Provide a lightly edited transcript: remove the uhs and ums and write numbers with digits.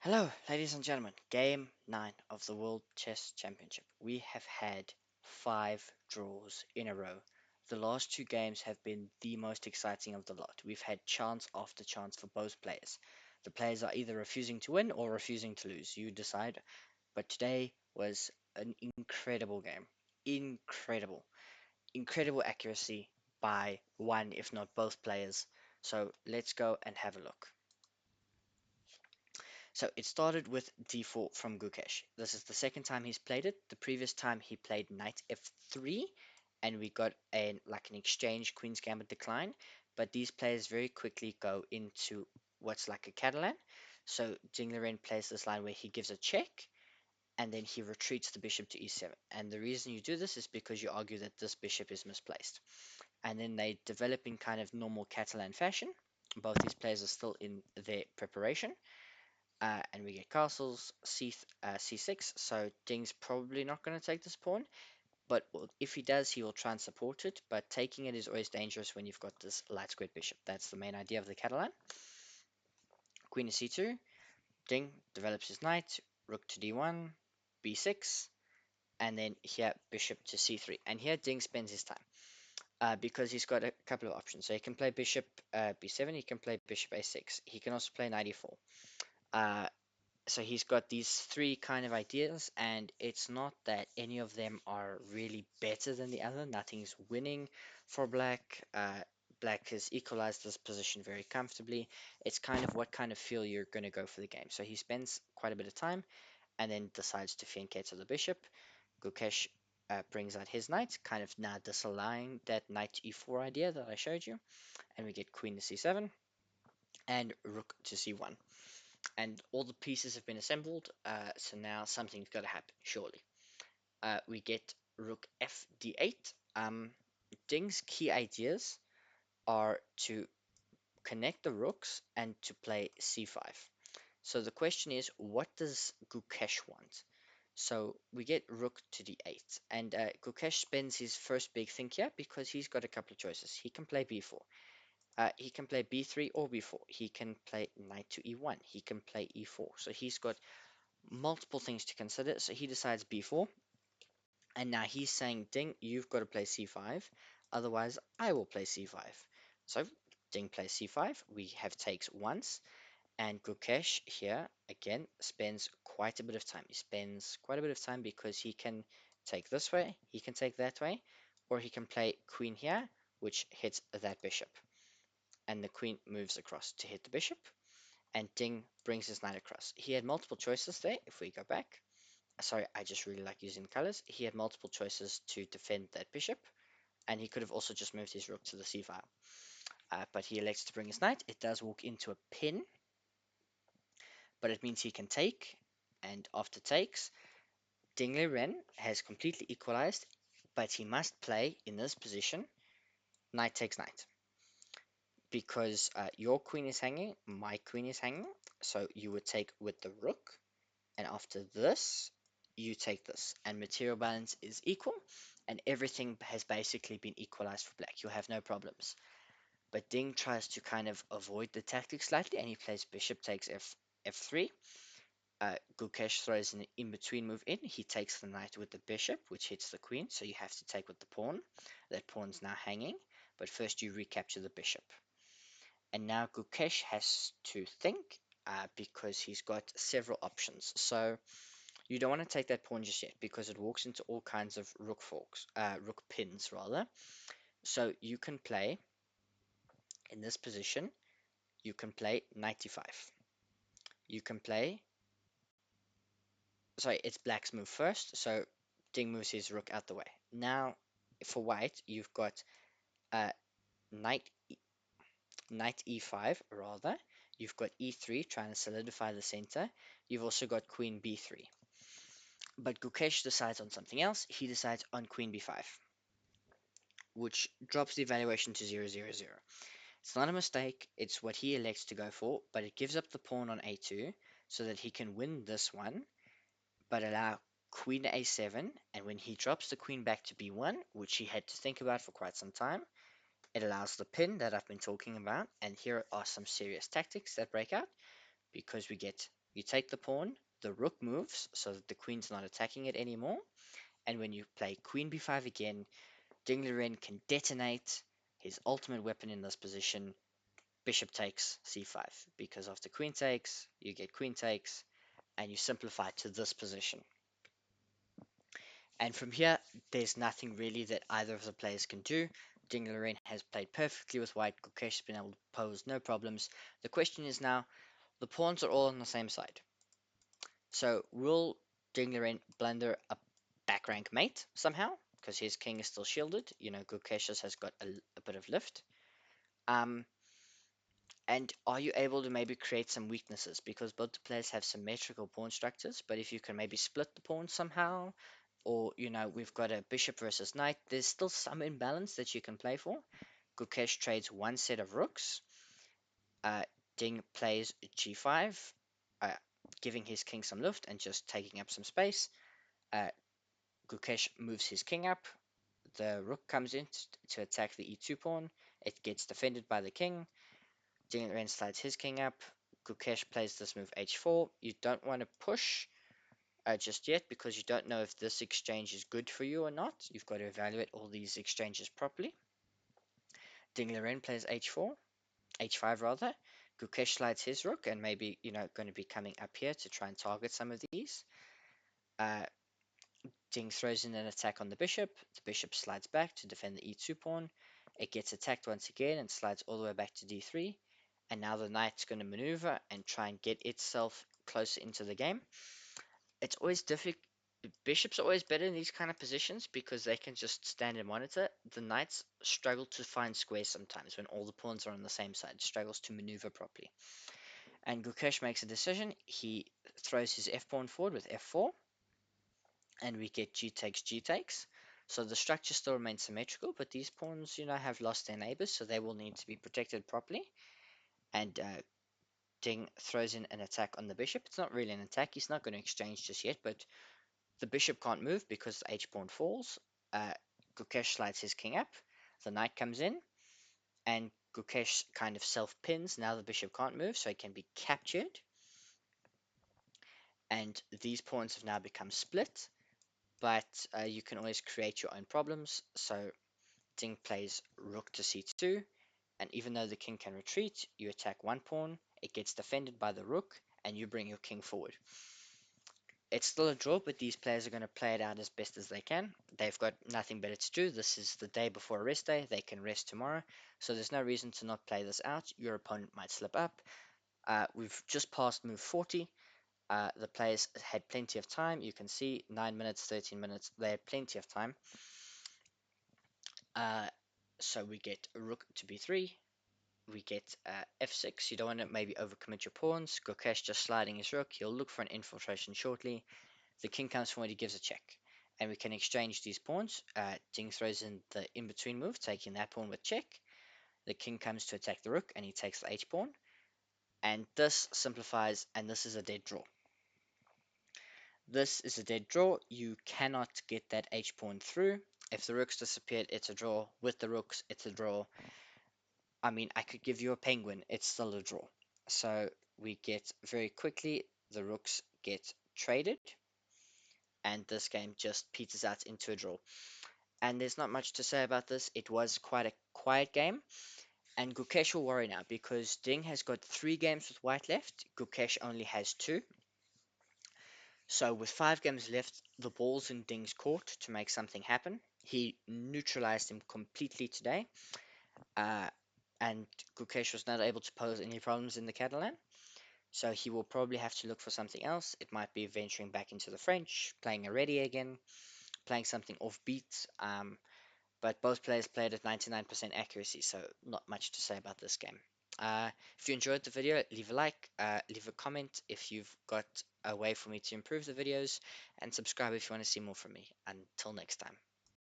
Hello, ladies and gentlemen. Game 9 of the World Chess Championship. We have had 5 draws in a row. The last 2 games have been the most exciting of the lot. We've had chance after chance for both players. The players are either refusing to win or refusing to lose. You decide. But today was an incredible game. Incredible. Incredible accuracy by one, if not both players. So let's go and have a look. So it started with d4 from Gukesh. This is the second time he's played it. The previous time he played knight f3, and we got an exchange queen's gambit decline. But these players very quickly go into what's like a Catalan. So Liren plays this line where he gives a check, and then he retreats the bishop to e7. And the reason you do this is because you argue that this bishop is misplaced. And then they develop in kind of normal Catalan fashion. Both these players are still in their preparation. And we get castles, c6, so Ding's probably not going to take this pawn, but if he does, he will try and support it, but taking it is always dangerous when you've got this light squared bishop. That's the main idea of the Catalan. Queen to c2, Ding develops his knight, rook to d1, b6, and then here bishop to c3. And here Ding spends his time, because he's got a couple of options. So he can play bishop b7, he can play bishop a6, he can also play knight e4. So he's got these 3 kind of ideas, and it's not that any of them are really better than the other. Nothing's winning for black. Black has equalized this position very comfortably. It's kind of what kind of feel you're going to go for the game. So he spends quite a bit of time and then decides to fianchetto the bishop. Gukesh brings out his knight, kind of now disallowing that knight to e4 idea that I showed you, and we get queen to c7 and rook to c1, and all the pieces have been assembled, so now something's got to happen, surely. We get rook f d8. Ding's key ideas are to connect the rooks and to play c5. So the question is, what does Gukesh want? So we get rook to d8, and Gukesh spends his first big think here because he's got a couple of choices. He can play b4. He can play b3 or b4. He can play knight to e1. He can play e4. So he's got multiple things to consider. So he decides b4, and now he's saying, Ding, you've got to play c5, otherwise I will play c5. So Ding plays c5. We have takes once, and Gukesh here again spends quite a bit of time. He spends quite a bit of time because he can take this way, he can take that way, or he can play queen here, which hits that bishop, and the queen moves across to hit the bishop, and Ding brings his knight across. He had multiple choices there. If we go back, sorry, I just really like using colors. He had multiple choices to defend that bishop, and he could have also just moved his rook to the c file. But he elects to bring his knight. It does walk into a pin, but it means he can take, and after takes, Ding Liren has completely equalized, but he must play in this position knight takes knight, because your queen is hanging, my queen is hanging, so you would take with the rook, and after this, you take this, and material balance is equal, and everything has basically been equalized for black. You'll have no problems. But Ding tries to kind of avoid the tactic slightly, and he plays bishop takes f3. Gukesh throws an in-between move in. He takes the knight with the bishop, which hits the queen, so you have to take with the pawn. That pawn's now hanging, but first you recapture the bishop. And now Gukesh has to think, because he's got several options. So you don't want to take that pawn just yet because it walks into all kinds of rook forks, rook pins rather. So you can play in this position. You can play knight d5. You can play. Sorry, it's black's move first. So Ding moves his rook out the way. Now for white, you've got uh, knight knight e5 rather. You've got e3 trying to solidify the center. You've also got queen b3. But Gukesh decides on something else. He decides on queen b5, which drops the evaluation to 0, 0, 0. It's not a mistake, it's what he elects to go for, but it gives up the pawn on a2 so that he can win this one, but allow queen to a7, and when he drops the queen back to b1, which he had to think about for quite some time, it allows the pin that I've been talking about, and here are some serious tactics that break out, because we get You take the pawn, the rook moves so that the queen's not attacking it anymore. And when you play queen b5 again, Ding Liren can detonate his ultimate weapon in this position, bishop takes c5. Because after queen takes, you get queen takes, and you simplify to this position. And from here, there's nothing really that either of the players can do. Ding Liren has played perfectly with white. Gukesh has been able to pose no problems. The question is now, the pawns are all on the same side. So will Ding Liren blunder a back rank mate somehow? Because his king is still shielded. Gukesh's has got a bit of lift. Um, and are you able to maybe create some weaknesses? Because both the players have symmetrical pawn structures, but if you can maybe split the pawns somehow, or we've got a bishop versus knight, there's still some imbalance that you can play for. Gukesh trades one set of rooks. Uh, Ding plays g5, uh, giving his king some lift and just taking up some space. Uh, Gukesh moves his king up. The rook comes in to attack the e2 pawn. It gets defended by the king. Ding Liren slides his king up. Gukesh plays this move h4. You don't want to push just yet because you don't know if this exchange is good for you or not. You've got to evaluate all these exchanges properly. Ding Liren plays h4, h5 rather. Gukesh slides his rook and maybe, going to be coming up here to try and target some of these. Uh, Ding throws in an attack on the bishop. The bishop slides back to defend the e2 pawn. It gets attacked once again and slides all the way back to d3. And now the knight's going to maneuver and try and get itself closer into the game. It's always difficult. Bishops are always better in these kind of positions because they can just stand and monitor. The knights struggle to find squares sometimes when all the pawns are on the same side, struggles to maneuver properly. And Gukesh makes a decision. He throws his f pawn forward with f4, and we get g takes, g takes. So the structure still remains symmetrical, but these pawns, have lost their neighbors, so they will need to be protected properly. And Ding throws in an attack on the bishop. It's not really an attack. He's not going to exchange just yet, but the bishop can't move because the h pawn falls. Gukesh slides his king up. The knight comes in, and Gukesh kind of self pins. Now the bishop can't move, so it can be captured. And these pawns have now become split, but you can always create your own problems. So Ding plays rook to c2, and even though the king can retreat, you attack one pawn, it gets defended by the rook, and you bring your king forward. It's still a draw, but these players are going to play it out as best as they can. They've got nothing better to do. This is the day before a rest day. They can rest tomorrow, so there's no reason to not play this out. Your opponent might slip up. We've just passed move 40. The players had plenty of time. You can see 9 minutes, 13 minutes. They had plenty of time. So we get rook to b3. We get f6. You don't want to maybe overcommit your pawns. Gukesh just sliding his rook. He'll look for an infiltration shortly. The king comes forward, he gives a check. And we can exchange these pawns. Ding throws in the in-between move, taking that pawn with check. The king comes to attack the rook, and he takes the h-pawn. And this simplifies, and this is a dead draw. This is a dead draw. You cannot get that h-pawn through. If the rooks disappeared, it's a draw. With the rooks, it's a draw. I mean, I could give you a penguin. It's still a draw. So we get very quickly, the rooks get traded. And this game just peters out into a draw. And there's not much to say about this. It was quite a quiet game. And Gukesh will worry now because Ding has got 3 games with white left. Gukesh only has 2. So with 5 games left, the ball's in Ding's court to make something happen. He neutralized him completely today. And Gukesh was not able to pose any problems in the Catalan. So he will probably have to look for something else. It might be venturing back into the French, playing a ready again, playing something offbeat. But both players played at 99% accuracy, so not much to say about this game. If you enjoyed the video, leave a like, leave a comment if you've got a way for me to improve the videos, and subscribe if you want to see more from me. Until next time.